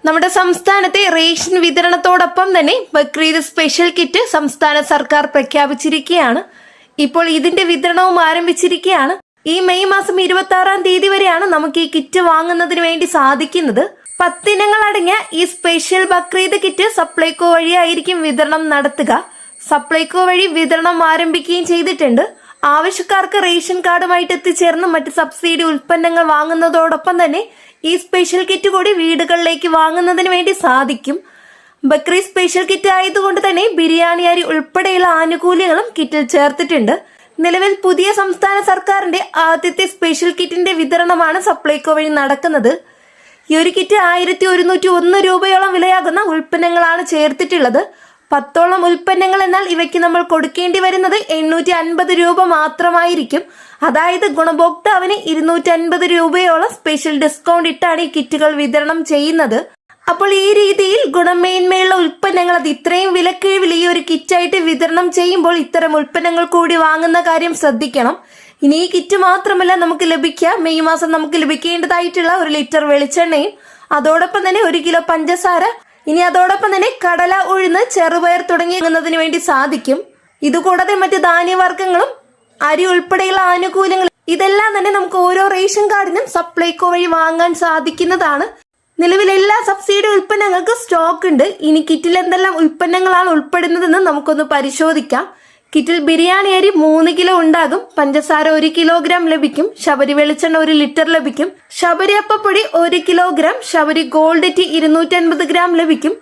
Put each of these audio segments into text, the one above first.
നമ്മുടെ സംസ്ഥാനത്തെ റേഷൻ വിതരണത്തോടൊപ്പം തന്നെ ബക്രീദ് സ്പെഷ്യൽ കിറ്റ് സംസ്ഥാന സർക്കാർ പ്രഖ്യാപിച്ചിരിക്കുകയാണ്. ഇപ്പോൾ ഇതിന്റെ വിതരണവും ആരംഭിച്ചിരിക്കുകയാണ്. ഈ മെയ് മാസം 26-ാം തീയതി വരെയാണ് നമുക്ക് ഈ കിറ്റ് വാങ്ങുന്നതിന് വേണ്ടി സാധിക്കുന്നത്. 10 ഇനങ്ങൾ അടങ്ങിയ ഈ സ്പെഷ്യൽ ബക്രീദ് കിറ്റ് സപ്ലൈകോ വഴിയായിരിക്കും വിതരണം നടത്തുക. സപ്ലൈകോ വഴി വിതരണം ആരംഭിക്കുകയും ചെയ്തിട്ടുണ്ട്. ആവശ്യക്കാർക്ക് റേഷൻ കാർഡുമായിട്ട് എത്തിച്ചേർന്ന് മറ്റ് സബ്സിഡി ഉൽപ്പന്നങ്ങൾ വാങ്ങുന്നതോടൊപ്പം തന്നെ ഈ സ്പെഷ്യൽ കിറ്റ് കൂടി വീടുകളിലേക്ക് വാങ്ങുന്നതിന് വേണ്ടി സാധിക്കും. ബക്രീദ് സ്പെഷ്യൽ കിറ്റ് ആയതുകൊണ്ട് തന്നെ ബിരിയാണി അരി ഉൾപ്പെടെയുള്ള ആനുകൂല്യങ്ങളും കിറ്റിൽ ചേർത്തിട്ടുണ്ട്. നിലവിൽ പുതിയ സംസ്ഥാന സർക്കാരിന്റെ ആദ്യത്തെ സ്പെഷ്യൽ കിറ്റിന്റെ വിതരണമാണ് സപ്ലൈകോ വഴി നടക്കുന്നത്. ഈ ഒരു കിറ്റ് 1101 രൂപയോളം വിലയാകുന്ന ഉൽപ്പന്നങ്ങളാണ് ചേർത്തിട്ടുള്ളത്. 10ഓളം ഉൽപ്പന്നങ്ങൾ എന്നാൽ ഇവയ്ക്ക് നമ്മൾ കൊടുക്കേണ്ടി വരുന്നത് 850 രൂപ മാത്രമായിരിക്കും. അതായത് ഗുണഭോക്താവിന് 250 രൂപയോളം സ്പെഷ്യൽ ഡിസ്കൗണ്ട് ഇട്ടാണ് ഈ കിറ്റുകൾ വിതരണം ചെയ്യുന്നത്. അപ്പോൾ ഈ രീതിയിൽ ഗുണമേന്മയുള്ള ഉൽപ്പന്നങ്ങൾ അത് ഇത്രയും വിലക്കിഴിവിൽ ഈ ഒരു കിറ്റായിട്ട് വിതരണം ചെയ്യുമ്പോൾ ഇത്തരം ഉൽപ്പന്നങ്ങൾ കൂടി വാങ്ങുന്ന കാര്യം ശ്രദ്ധിക്കണം. ഇനി ഈ കിറ്റ് മാത്രമല്ല നമുക്ക് ലഭിക്കുക, മെയ് മാസം നമുക്ക് ലഭിക്കേണ്ടതായിട്ടുള്ള 1 ലിറ്റർ വെളിച്ചെണ്ണയും അതോടൊപ്പം തന്നെ 1 കിലോ പഞ്ചസാര, ഇനി അതോടൊപ്പം തന്നെ കടല, ഉഴുന്ന്, ചെറുപയർ തുടങ്ങിയതിന് വേണ്ടി സാധിക്കും. ഇതുകൂടാതെ മറ്റ് ധാന്യവർഗ്ഗങ്ങളും അരി ഉൾപ്പെടെയുള്ള ആനുകൂല്യങ്ങൾ ഇതെല്ലാം തന്നെ നമുക്ക് ഓരോ റേഷൻ കാർഡിനും സപ്ലൈകോ വഴി വാങ്ങാൻ സാധിക്കുന്നതാണ്. നിലവിൽ എല്ലാ സബ്സിഡി ഉൽപ്പന്നങ്ങൾക്കും സ്റ്റോക്ക് ഉണ്ട്. ഇനി കിറ്റിൽ എന്തെല്ലാം ഉൽപ്പന്നങ്ങളാണ് ഉൾപ്പെടുന്നതെന്ന് നമുക്കൊന്ന് പരിശോധിക്കാം. കിറ്റിൽ ബിരിയാണി അരി 3 കിലോ ഉണ്ടാകും, പഞ്ചസാര 1 കിലോഗ്രാം ലഭിക്കും, ശബരി വെളിച്ചെണ്ണ 1 ലിറ്റർ ലഭിക്കും, ശബരി അപ്പപ്പൊടി 1 kilogram, Sabari gold tea 250 gram ലഭിക്കും,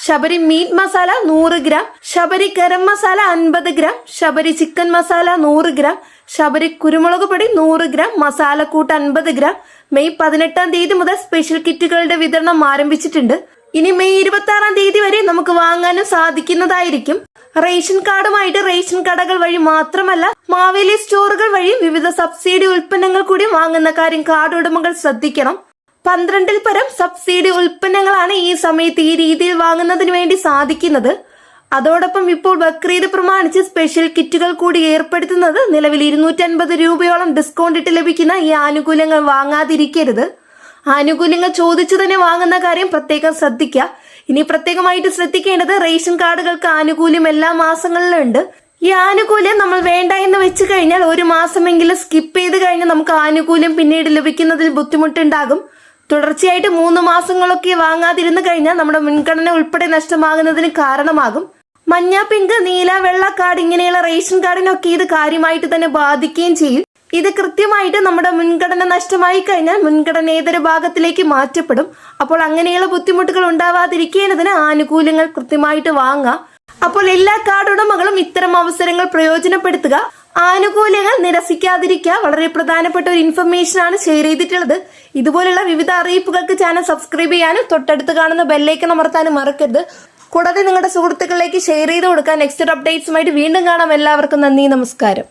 Sabari meat masala 100 gram, Sabari garam masala 50 gram, Sabari chicken masala 100 gram, Sabari കുരുമുളക് പൊടി 100 ഗ്രാം, മസാലക്കൂട്ട് 50 ഗ്രാം. മെയ് 18-ാം തീയതി മുതൽ സ്പെഷ്യൽ കിറ്റുകളുടെ വിതരണം ആരംഭിച്ചിട്ടുണ്ട്. ഇനി മെയ് 26-ാം തീയതി വരെ നമുക്ക് വാങ്ങാനും സാധിക്കുന്നതായിരിക്കും. റേഷൻ കാർഡുമായിട്ട് റേഷൻ കടകൾ വഴി മാത്രമല്ല മാവേലി സ്റ്റോറുകൾ വഴി വിവിധ സബ്സിഡി ഉൽപ്പന്നങ്ങൾ കൂടി വാങ്ങുന്ന കാര്യം കാർഡ് ഉടമകൾ ശ്രദ്ധിക്കണം. 12-ൽ പരം സബ്സിഡി ഉൽപ്പന്നങ്ങളാണ് ഈ സമയത്ത് ഈ രീതിയിൽ വാങ്ങുന്നതിന് വേണ്ടി സാധിക്കുന്നത്. അതോടൊപ്പം ഇപ്പോൾ ബക്രീദ് പ്രമാണിച്ച് സ്പെഷ്യൽ കിറ്റുകൾ കൂടി ഏർപ്പെടുത്തുന്നത് നിലവിൽ 250 രൂപയോളം ഡിസ്കൗണ്ട് ഇട്ട് ലഭിക്കുന്ന ഈ ആനുകൂല്യങ്ങൾ വാങ്ങാതിരിക്കരുത്. ആനുകൂല്യങ്ങൾ ചോദിച്ചു തന്നെ വാങ്ങുന്ന കാര്യം പ്രത്യേകം ശ്രദ്ധിക്കുക. ഇനി പ്രത്യേകമായിട്ട് ശ്രദ്ധിക്കേണ്ടത് റേഷൻ കാർഡുകൾക്ക് ആനുകൂല്യം എല്ലാ മാസങ്ങളിലും ഉണ്ട്. ഈ ആനുകൂല്യം നമ്മൾ വേണ്ട എന്ന് വെച്ച് കഴിഞ്ഞാൽ 1 മാസമെങ്കിലും സ്കിപ്പ് ചെയ്ത് കഴിഞ്ഞാൽ നമുക്ക് ആനുകൂല്യം പിന്നീട് ലഭിക്കുന്നതിൽ ബുദ്ധിമുട്ടുണ്ടാകും. തുടർച്ചയായിട്ട് 3 മാസങ്ങളൊക്കെ വാങ്ങാതിരുന്നു കഴിഞ്ഞാൽ നമ്മുടെ മുൻഗണന ഉൾപ്പെടെ നഷ്ടമാകുന്നതിന് കാരണമാകും. മഞ്ഞ, പിങ്ക്, നീല, വെള്ള കാർഡ് ഇങ്ങനെയുള്ള റേഷൻ കാർഡിനൊക്കെ ഇത് കാര്യമായിട്ട് തന്നെ ബാധിക്കുകയും ചെയ്യും. ഇത് കൃത്യമായിട്ട് നമ്മുടെ മുൻഗണന നഷ്ടമായി കഴിഞ്ഞാൽ മുൻഗണനേതര ഭാഗത്തിലേക്ക് മാറ്റപ്പെടും. അപ്പോൾ അങ്ങനെയുള്ള ബുദ്ധിമുട്ടുകൾ ഉണ്ടാവാതിരിക്കേണ്ടതിന് ആനുകൂല്യങ്ങൾ കൃത്യമായിട്ട് വാങ്ങാം. അപ്പോൾ എല്ലാ കാർഡ് ഉടമകളും ഇത്തരം അവസരങ്ങൾ പ്രയോജനപ്പെടുത്തുക. ആനുകൂല്യങ്ങൾ നിരസിക്കാതിരിക്കുക. വളരെ പ്രധാനപ്പെട്ട ഒരു ഇൻഫർമേഷൻ ആണ് ഷെയർ ചെയ്തിട്ടുള്ളത്. ഇതുപോലുള്ള വിവിധ അറിയിപ്പുകൾക്ക് ചാനൽ സബ്സ്ക്രൈബ് ചെയ്യാനും തൊട്ടടുത്ത് കാണുന്ന ബെല്ലൈക്കൺ അമർത്താനും മറക്കരുത്. കൂടാതെ നിങ്ങളുടെ സുഹൃത്തുക്കളിലേക്ക് ഷെയർ ചെയ്ത് കൊടുക്കാൻ. നെക്സ്റ്റ് അപ്ഡേറ്റ്സുമായിട്ട് വീണ്ടും കാണാം. എല്ലാവർക്കും നന്ദി, നമസ്കാരം.